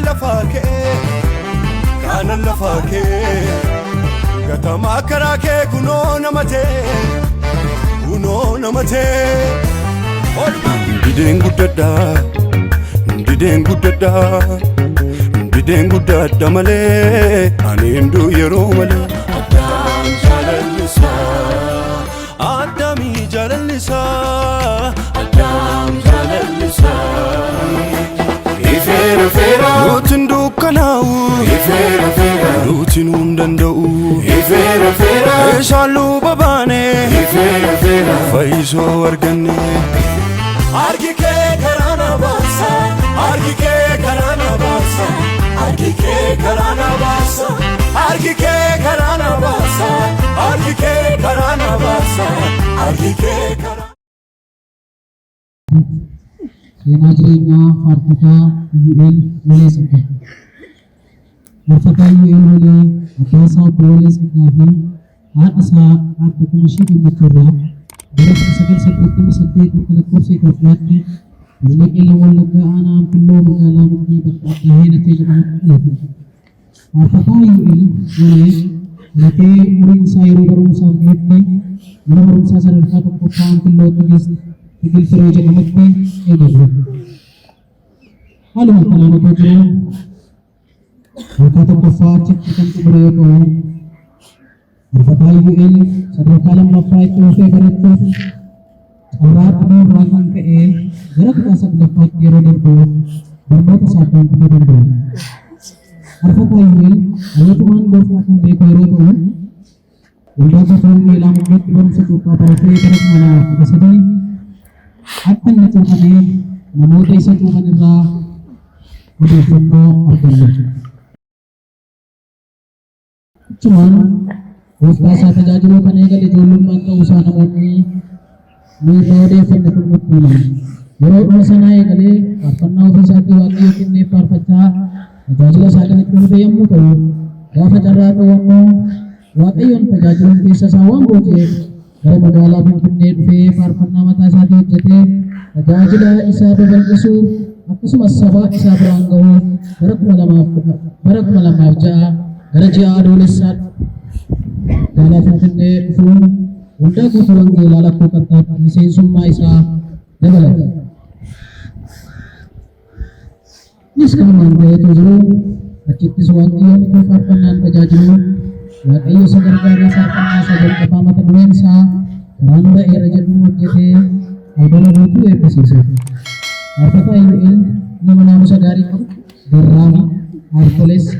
lafake gatama karake kuno namate Didn't gudada male anindu yero male Adami jalalisa Ifera Nutindu kanau Ifera Nutinum dandau Ifera Eshalu babane Ifera Faiso argane Argike karana basa Argike karana basa Argike karana basa Argike karana basa Argike karana basa Argike karana Gelanagaromsa Farkota Eyuel Wale Sokka Farkota Eyuel Wale Akasa Wale Sokka fi Haasa Gutushifera Mutura Beres Sakal Seperti Sate Kalakopse Kaflati Zulekela Walaga Ana Pillo Magala Mugi Bakta Hena Teja Alati Farkota Eyuel Wale Late Uring Sayro Garomsa Geti Garomsa Sarka Kopan Pillo Tugis Bilisekeresa Nagaatti Eyuel Halo kalama tujuh Waktu kafat cikikan kubur ko Berfatai Eyuel sadar kalam lafai tufe beritu Arat ni rangan ke gerak kasak dapat dirodar ko bermata satu kubur Berfatai Eyuel ayo tuan berfakan bekoro ko Unda betul ilang mut bom setupa partai kerak mana kesedi akan natuhane namuday sa tuhan nila Udah foto organisasi. Cuman, उसका साथ जाजलो बनेगा ले जोलुम मानता उसाना मोनी नीरोडे फंड कुछ नहीं ये उसाना है कले अपना ऑफिस आती वाली है किन्ने पार पचा जाजलो साले निकल गए हम लोग या फचारा तो हम वाकई उन जाजलो के ससावां बोझे घर मगाला भी किन्ने पे पार पन्ना मता साथी जते जाजलो इसा बबलसु Aku semasa isa beranggaw barak malam aja garaja adolesan dalam fitne phone unda ko tulang lala ko kata mesin summa isa dabal nis kaman be to jero aciti suwangi ko farpanan pajaju wa ayo sagargara farpana sa kapama tanuin sa randa era jadu jete adara rutu episode Apakah Eyuel nama sadari ko Derrami Artoles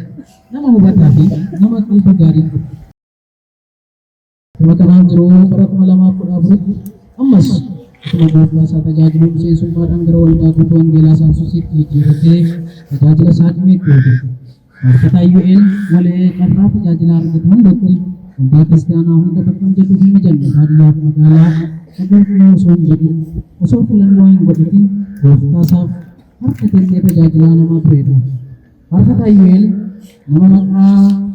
nama hubat nabi nama kultu gari ko Kumakaran jero para kumalama ko abrut amas kumabot sa tajajulum sa sumpat ang garawal na kutuan gelasan susit hijirate tajajula sa atin ko Apakah Eyuel Wale karena tajajulan ketunduk Untuk Kristiana untuk bertemu jatuh di mejan Hadiah magala agar kumusong jadi Usok pulang loing boditin Dosta sa harkatin niya tajajula na mga pwede Apakah Eyuel nama maka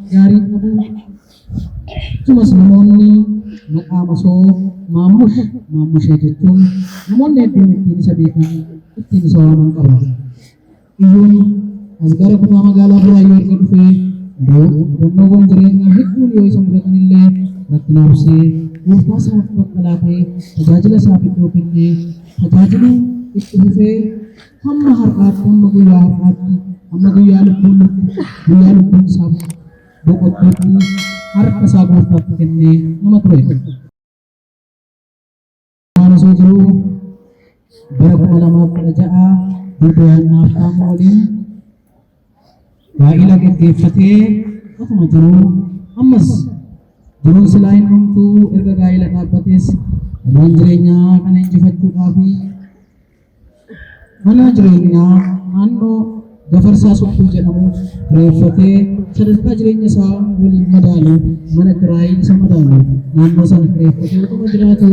jari ko Cuma semon ni makamaso mamus itu namun netin sabihin itin sa orang kawa Iyon asgara ko magala bro Eyuel kadufe Donogon jering hikmul yoy samudra kanille rakinapse Dosta sa pagkalaki tajajula sa pitropin ni tajajula ikufe hamma harkat hamma guya harkat hamma guya lupun sab bukot pati harap kasagos patin ni namatwe Mano sujuru barak malama kerajaa duduan naftam uling Ba'ilag itifate ako majuru amas jurun selain untuk erga gailan nabatis manjrenya kana injifatu kafi mana jrenya anno gafarsa sukul janamu refate sadaka jrenya sa wali madalu mana kerai sa madalu nanno sa refate to majratu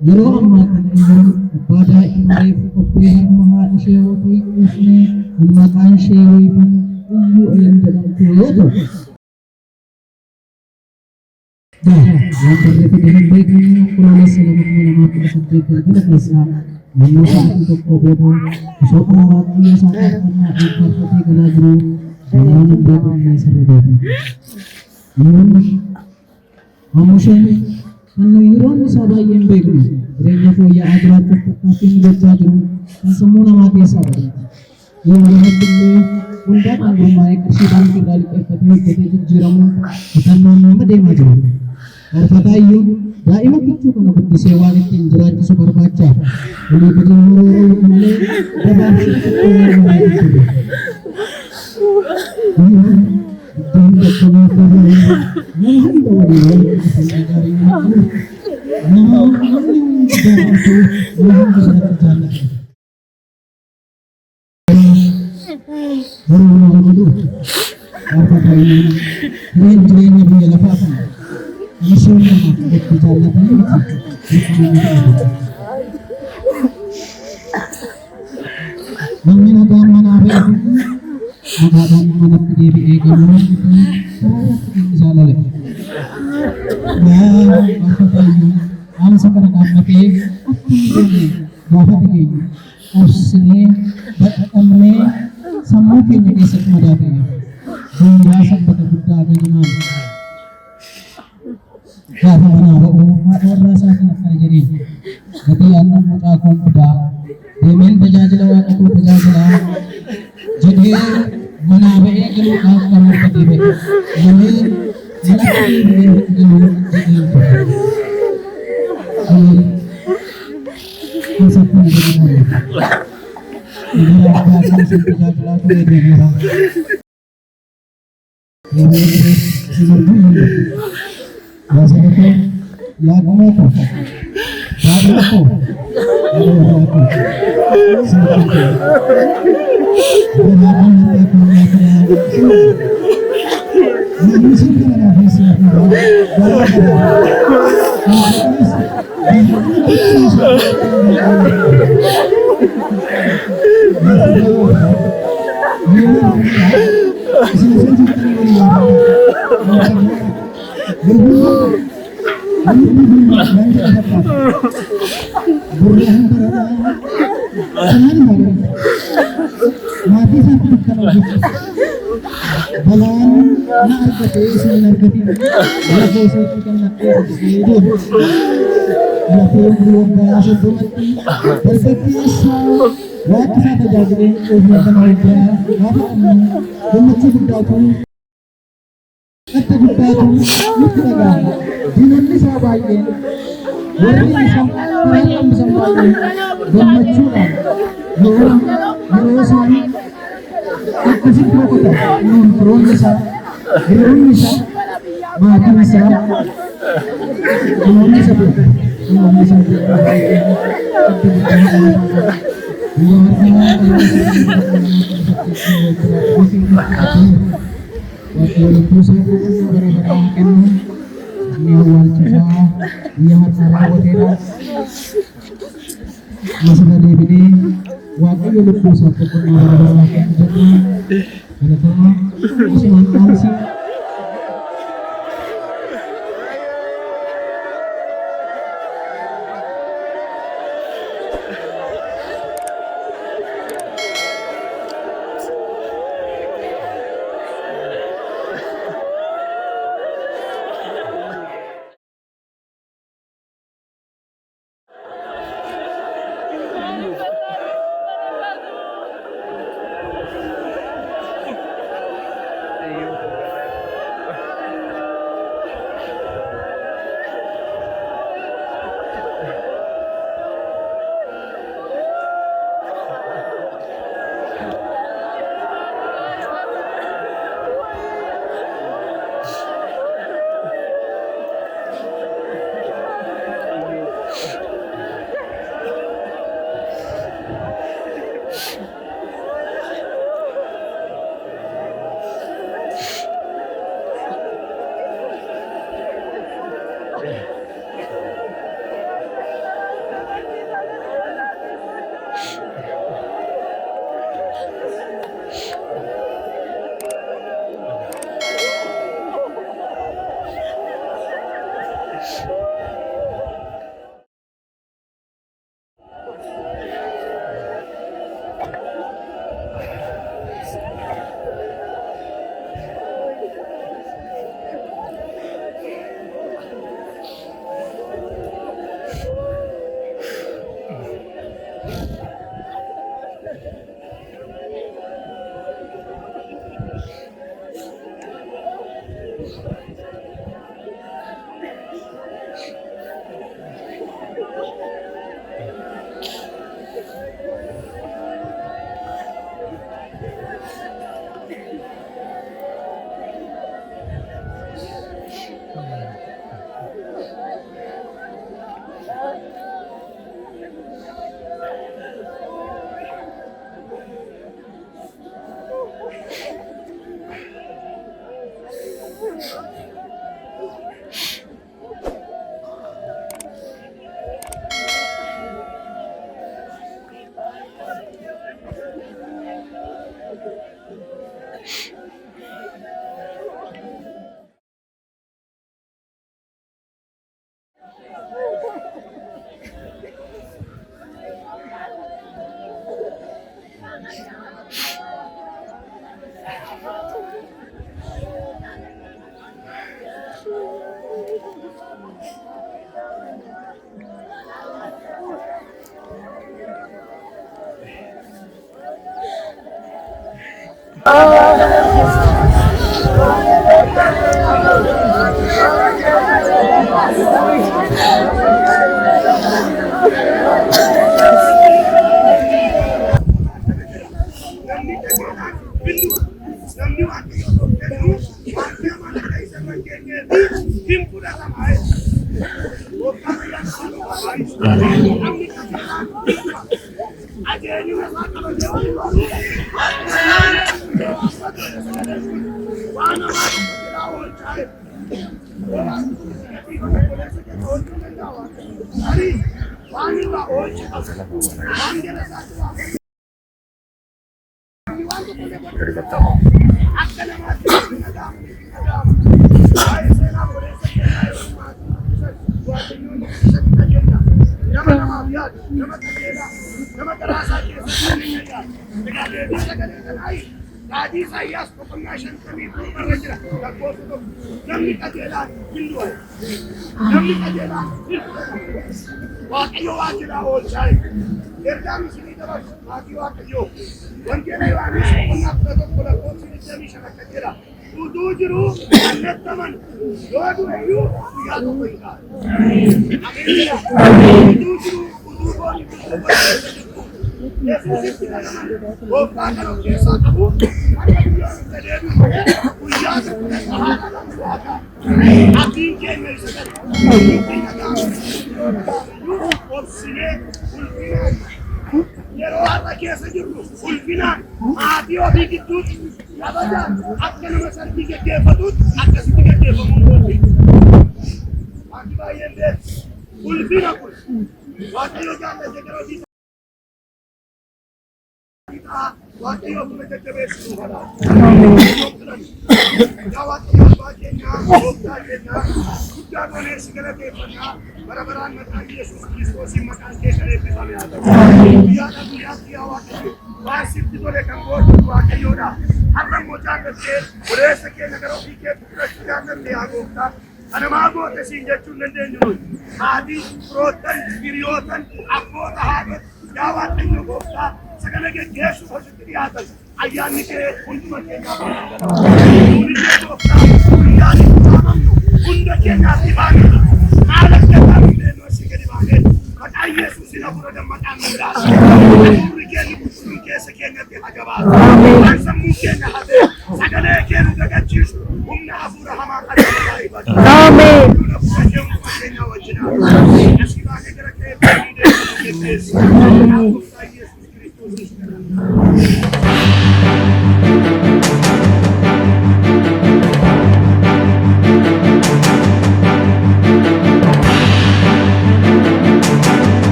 jero amma kana injuru pada imai kopi maha shewi usne amma kan shewi pan Eyuel dalam kulodo. Dah, yang terjadi dengan baik ini kulodo selamat malam aku bersedia Gelanagaromsa Menyusul untuk kobodo, besok mewakili saat mana ikat galajru, dalam berbagai serbeti. Manusia menuiron sabai yang begu, renya foya agrat tapi berjaju dan semua mati sabai. Ia menghadiri undangan rumah kersidan kembali ke jiramu bukan nama dia maju. Kata Eyuel, daima kicu kena berdisewa tim jerat super baca. Ini berjemur mulai dapat